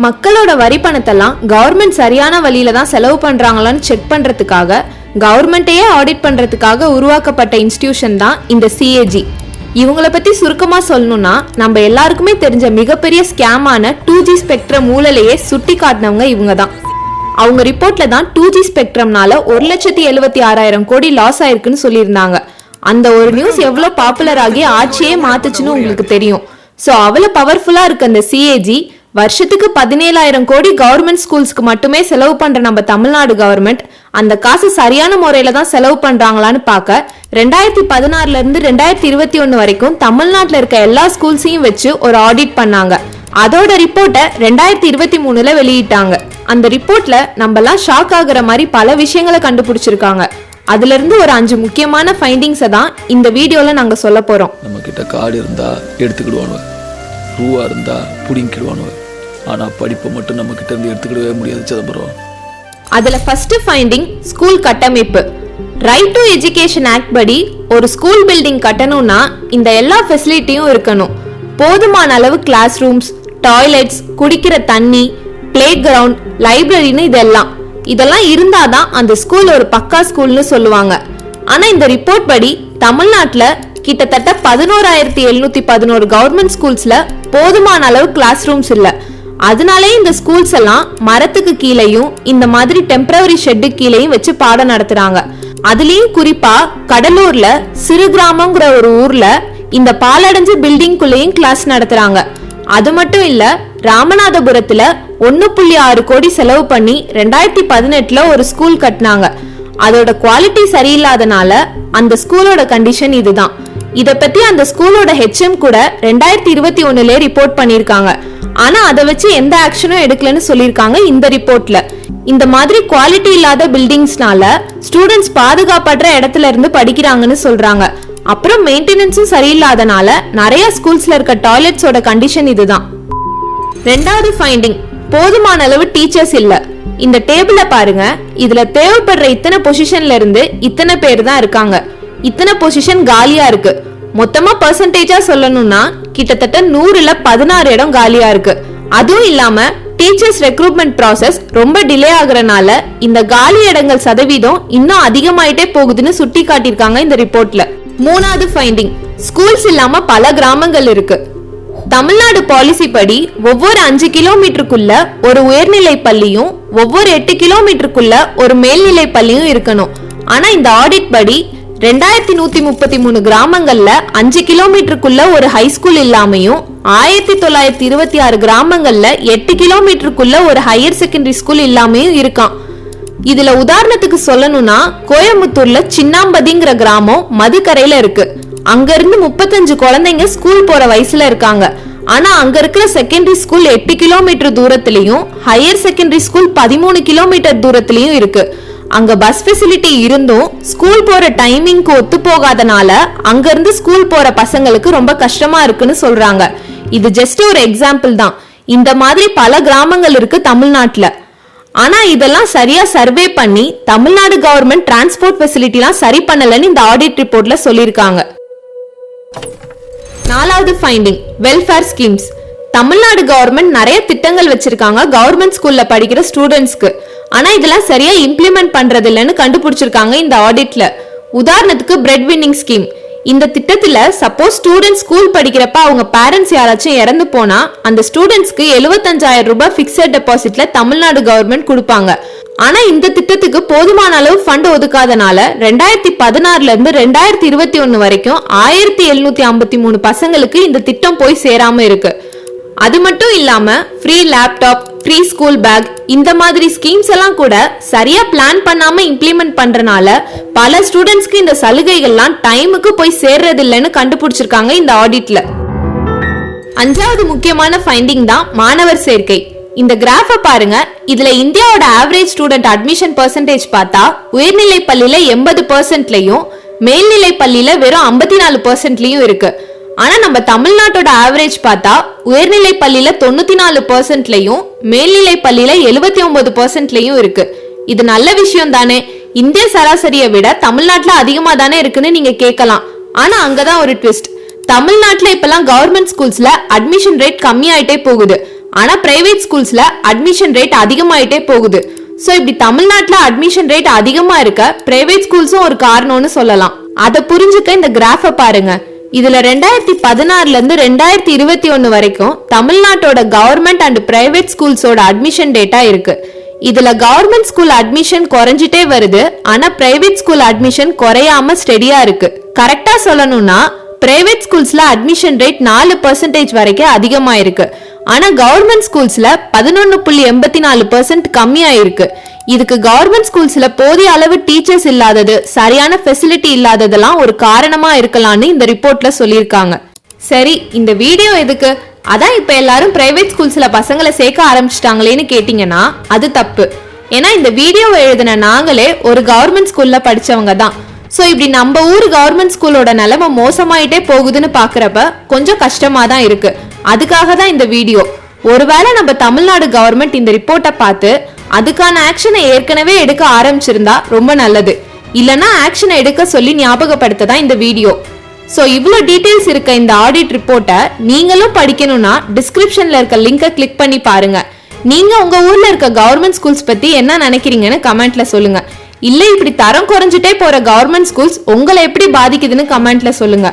மக்களோட வரி பணத்தெல்லாம் கவர்மெண்ட் சரியான வழியில தான் செலவு பண்றாங்களான்னு செக் பண்றதுக்காக கவர்மெண்ட்டையே ஆடிட் பண்றதுக்காக உருவாக்கப்பட்ட இன்ஸ்டிடியூஷன் தான் இந்த சிஏஜி. இவங்கள பத்தி சுருக்கமா சொல்லணும்னா, நம்ம எல்லாருக்குமே தெரிஞ்ச மிகப்பெரிய ஸ்கேமான 2G ஸ்பெக்ட்ரம் ஊழலையே சுட்டி காட்டினவங்க இவங்க தான். அவங்க ரிப்போர்ட்ல தான் 2G ஸ்பெக்ட்ரம்னால 1,76,000 கோடி லாஸ் ஆயிருக்குன்னு சொல்லியிருந்தாங்க. அந்த ஒரு நியூஸ் எவ்வளவு பாப்புலர் ஆகி ஆட்சியே மாத்துச்சுன்னு உங்களுக்கு தெரியும். சோ அவ்வளவு பவர்ஃபுல்லா இருக்க அந்த சிஏஜி வருஷத்துக்கு 17,000 கோடி கவர்மெண்ட் ஸ்கூல்ஸ்க்கு மட்டுமே செலவு பண்ற நம்ம தமிழ்நாடு கவர்மெண்ட் அந்த காசு சரியான முறையில தான் செலவு பண்றாங்களான்னு பார்க்க 2016 இருந்து 2021 வரைக்கும் தமிழ்நாட்டுல இருக்க எல்லா ஸ்கூல்ஸையும் வச்சு ஒரு ஆடிட் பண்ணாங்க. அதோட ரிப்போர்ட்டை 2023 வெளியிட்டாங்க. அந்த ரிப்போர்ட்ல நம்ம எல்லாம் ஷாக் ஆகுற மாதிரி பல விஷயங்களை கண்டுபிடிச்சிருக்காங்க. அதுல இருந்து ஒரு 5 முக்கியமான ஃபைண்டிங்ஸை தான் இந்த வீடியோல நாங்க சொல்ல போறோம். நம்ம கிட்ட கார்டு இருந்தா எடுத்துக்கிடுவானுவ, ரூவா இருந்தா புடிங்கிடுவானுவ. ஆனா படிப்பை மட்டும் நம்ம கிட்ட இருந்து எடுத்துக்கிடவே முடியாது சிதம்பரம். அதுல ஃபர்ஸ்ட் ஃபைண்டிங் ஸ்கூல் கட்டமைப்பு. ரைட் டு எஜுகேஷன் ஆக்ட் படி ஒரு ஸ்கூல் பில்டிங் கட்டணும்னா இந்த எல்லா ஃபெசிலிட்டியும் இருக்கணும். போதுமான அளவு கிளாஸ் ரூம்ஸ், டாய்லெட்ஸ், குடிக்கிற தண்ணி, பிளே கிரவுண்ட், லைப்ரரின்னு இதெல்லாம் இருந்தாதான் அந்த ஸ்கூல் ஒரு பக்கா ஸ்கூல்னு சொல்லுவாங்க. ஆனா இந்த ரிப்போர்ட் படி தமிழ்நாட்டுல கிட்டத்தட்ட 11,711 கவர்மெண்ட் ஸ்கூல்ஸ்ல போதுமான அளவு கிளாஸ் ரூம்ஸ் இல்ல. அதனாலே இந்த ஸ்கூல்ஸ் எல்லாம் மரத்துக்கு கீழேயும் இந்த மாதிரி டெம்பரவரி ஷெட்டு கீழேயும் வச்சு பாடம் நடத்துறாங்க. அதுலயும் குறிப்பா கடலூர்ல சிறு கிராமங்கிற ஒரு ஊர்ல இந்த பாலடைஞ்ச பில்டிங்குள்ளேயும் கிளாஸ் நடத்துறாங்க. அது மட்டும் இல்ல, ராமநாதபுரத்துல 1.6 கோடி செலவு பண்ணி 2018 ஒரு ஸ்கூல் கட்டினாங்க. அதோட குவாலிட்டி சரியில்லாதனால அந்த ஸ்கூலோட கண்டிஷன் இதுதான். இத பத்தி அந்த ஸ்கூலோட HM கூட 2021 ரிப்போர்ட் பண்ணிருக்காங்க. ஆனா அதை வச்சு எந்த ஆக்ஷனும் எடுக்கலன்னு சொல்லிருக்காங்க இந்த ரிப்போர்ட்ல. இந்த மாதிரி குவாலிட்டி இல்லாத பில்டிங்ஸ்னால ஸ்டூடெண்ட்ஸ் பாதுகாப்பற்ற இடத்துல இருந்து படிக்கிறாங்கன்னு சொல்றாங்க. அப்புறம் மெயின்டெனன்ஸும் சரியில்லாதனால நிறைய ஸ்கூல்ஸ்ல இருக்க டாய்லெட்ஸோட கண்டிஷன் இதுதான். ரெண்டாவது ஃபைண்டிங், போதுமான அளவு டீச்சர்ஸ் இல்ல. இந்த டேபிள பாருங்க. இதுல தேவைப்படுற இத்தனை பொசிஷன்ல இருந்து இத்தனை பேர் தான் இருக்காங்க. இத்தனை பொசிஷன் காலியா இருக்கு. மொத்தமா பெர்சன்டேஜா சொல்லணும்னா கிட்டத்தட்ட 100ல 16 இடம் காலியா இருக்கு. அதுவும் இல்லாம டீச்சர்ஸ் ரெக்ரூட்மெண்ட் ப்ராசஸ் ரொம்ப டிலே ஆகுறனால இந்த காலி இடங்கள் சதவீதம் இன்னும் அதிகமாயிட்டே போகுதுன்னு சுட்டி காட்டியிருக்காங்க இந்த ரிப்போர்ட்ல. மூணாவது ஃபைண்டிங், ஸ்கூல்ஸ் இல்லாம பல கிராமங்கள் இருக்கு. தமிழ்நாடு பாலிசி படி ஒவ்வொரு 5 கிலோமீட்டருக்குள்ள ஒரு உயர்நிலை பள்ளியும் ஒவ்வொரு 8 கிலோமீட்டருக்குள்ள ஒரு மேல்நிலை பள்ளியும் இருக்கணும். ஆனா இந்த ஆடிட் படி 2133 கிராமங்கள்ல 5 கிலோமீட்டருக்குள்ள ஒரு ஹைஸ்கூல் இல்லாமையும் 1926 கிராமங்கள்ல 8 கிலோமீட்டருக்குள்ள ஒரு ஹையர் செகண்டரி ஸ்கூல் இல்லாமையும் இருக்கான். இதுல உதாரணத்துக்கு சொல்லணும்னா, கோயம்புத்தூர்ல சின்னாம்பதிங்கிற கிராமம் மதுக்கரையில இருக்கு. அங்க இருந்து 35 குழந்தைங்க ஸ்கூல் போற வயசுல இருக்காங்க. ஆனா அங்க இருக்கிற செகண்டரி ஸ்கூல் 8 கிலோமீட்டர் தூரத்திலையும் ஹையர் செகண்டரி ஸ்கூல் 13 கிலோமீட்டர் தூரத்திலையும் இருக்கு. அங்க பஸ் ஃபெசிலிட்டி இருந்தும் ஸ்கூல் போற டைமிங்க்கு ஒத்து போகாதனால அங்க இருந்து ஸ்கூல் போற பசங்களுக்கு ரொம்ப கஷ்டமா இருக்குன்னு சொல்றாங்க. இது ஜஸ்ட் ஒரு எக்ஸாம்பிள் தான். இந்த மாதிரி பல கிராமங்கள் இருக்கு தமிழ்நாட்டுல. ஆனா இதெல்லாம் சரியா சர்வே பண்ணி தமிழ்நாடு கவர்மெண்ட் டிரான்ஸ்போர்ட் ஃபெசிலிட்டிலாம் சரி பண்ணலன்னு இந்த ஆடிட் ரிப்போர்ட்ல சொல்லியிருக்காங்க. நாலாவது finding, welfare schemes. Tamil Nadu government நிறைய திட்டங்கள் வச்சிருக்காங்க கவர்மெண்ட் ஸ்கூல்ல படிக்கிற ஸ்டூடெண்ட்ஸ்க்கு. ஆனா இதெல்லாம் சரியா இம்ப்ளிமெண்ட் பண்றது இல்லைன்னு கண்டுபிடிச்சிருக்காங்க இந்த ஆடிட்ல. உதாரணத்துக்கு பிரெட் வின்னிங் ஸ்கீம். இந்த திட்டத்துல சப்போஸ் ஸ்டூடெண்ட்ஸ் ஸ்கூல் படிக்கிறப்ப அவங்க பேரண்ட்ஸ் யாராச்சும் இறந்து போனா அந்த ஸ்டூடெண்ட்ஸ்க்கு 75,000 ரூபாய் பிக்ஸட் டெபாசிட்ல தமிழ்நாடு கவர்மெண்ட் கொடுப்பாங்க. ஆனா இந்த திட்டத்துக்கு போதுமான அளவு ஃபண்ட் ஒதுக்காதனால 2016 இருந்து 2021 வரைக்கும் 1753 பசங்களுக்கு இந்த திட்டம் போய் சேராம இருக்கு. அது மட்டும் இல்லாம free laptop, free school bag, இந்த மாதிரி ஸ்கீம்ஸ் எல்லாம் கூட சரியா பிளான் பண்ணாம இம்ப்ளிமெண்ட் பண்றனால பல ஸ்டூடெண்ட்ஸ்க்கு இந்த சலுகைகள்லாம் டைமுக்கு போய் சேர்றது இல்லைன்னு கண்டுபிடிச்சிருக்காங்க இந்த ஆடிட்ல. அஞ்சாவது முக்கியமான ஃபைண்டிங் தான் மாணவர் சேர்க்கை. இந்த கிராஃபை பாருங்க. இதுல இந்தியாவோட ஆவரேஜ் ஸ்டூடெண்ட் அட்மிஷன் பெர்சன்டேஜ் பார்த்தா உயர்நிலை பள்ளியில 80%லயும் மேல்நிலை பள்ளியில வெறும் 54%லயும் இருக்கு. ஆனா நம்ம தமிழ்நாட்டோட ஆவரேஜ் பார்த்தா உயர்நிலை பள்ளியில 94%லயும் மேல்நிலை பள்ளியில 79%லயும் இருக்கு. இது நல்ல விஷயம் தானே. இந்திய சராசரியை விட தமிழ்நாட்டுல அதிகமா தானே இருக்குன்னு நீங்க கேட்கலாம். ஆனா அங்கதான் ஒரு ட்விஸ்ட். தமிழ்நாட்டுல இப்பெல்லாம் கவர்மெண்ட் ஸ்கூல்ஸ்ல அட்மிஷன் ரேட் கம்மியாயிட்டே போகுது. ஆனா பிரைவேட் ஸ்கூல்ஸ்ல அட்மிஷன் ரேட் அதிகமாயிட்டே போகுது. சோ இப்படி தமிழ்நாட்டுல அட்மிஷன் ரேட் அதிகமா இருக்க பிரைவேட் ஸ்கூல்ஸும் ஒரு காரணம்னு சொல்லலாம். அதை புரிஞ்சுக்க இந்த கிராஃப பாருங்க. இதுல 2016ல இருந்து 2021 வரைக்கும் தமிழ்நாட்டோட கவர்மெண்ட் அண்ட் பிரைவேட் ஸ்கூல்ஸோட அட்மிஷன் டேட்டா இருக்கு. இதுல கவர்மெண்ட் ஸ்கூல் அட்மிஷன் குறைஞ்சிட்டே வருது, ஆனா பிரைவேட் ஸ்கூல் அட்மிஷன் குறையாம ஸ்டெடியா இருக்கு. கரெக்டா சொல்லணும்னா பிரைவேட் ஸ்கூல்ஸ்ல அட்மிஷன் ரேட் 4% வரைக்கும் அதிகமா இருக்கு. ஆனா கவர்மெண்ட் ஸ்கூல்ஸ்ல 11.84% கம்மியா இருக்கு. இதுக்கு கவர்மெண்ட் ஸ்கூல்ஸ்ல போதிய அளவு டீச்சர்ஸ் இல்லாதது, சரியான ஃபெசிலிட்டி இல்லாததெல்லாம் ஒரு காரணமா இருக்கலாம்னு இந்த ரிப்போர்ட்ல சொல்லியிருக்காங்க. சரி, இந்த வீடியோ எதுக்கு? அதான் இப்ப எல்லாரும் பிரைவேட் ஸ்கூல்ஸ்ல பசங்களை சேர்க்க ஆரம்பிச்சிட்டாங்களேன்னு கேட்டீங்கன்னா அது தப்பு. ஏன்னா இந்த வீடியோவை எழுதின நாங்களே ஒரு கவர்மெண்ட் ஸ்கூல்ல படிச்சவங்க தான். சோ இப்படி நம்ம ஊர் கவர்மெண்ட் ஸ்கூலோட நிலைமை மோசமாயிட்டே போகுதுன்னு பாக்குறப்ப கொஞ்சம் கஷ்டமா தான் இருக்கு. அதுக்காக தான் இந்த வீடியோ. ஒருவேளை நம்ம தமிழ்நாடு கவர்மெண்ட் இந்த ரிப்போர்ட்டை பார்த்து அதுக்கான ஆக்ஷனை ஏற்கனவே எடுக்க ஆரம்பிச்சிருந்தா ரொம்ப நல்லது. இல்லனா ஆக்ஷனை எடுக்க சொல்லி ஞாபகப்படுத்த தான் இந்த வீடியோ. சோ இவ்ளோ டீடைல்ஸ் இருக்க இந்த ஆடிட் ரிப்போர்ட்டை நீங்களும் படிக்கணும்னா டிஸ்கிரிப்ஷன்ல இருக்க லிங்கை கிளிக் பண்ணி பாருங்க. நீங்க உங்க ஊர்ல இருக்க கவர்மெண்ட் ஸ்கூல்ஸ் பத்தி என்ன நினைக்கிறீங்கன்னு கமெண்ட்ல சொல்லுங்க. இல்ல இப்படி தரம் குறைஞ்சிட்டே போற கவர்மெண்ட் ஸ்கூல்ஸ் உங்களை எப்படி பாதிக்குதுன்னு கமெண்ட்ல சொல்லுங்க.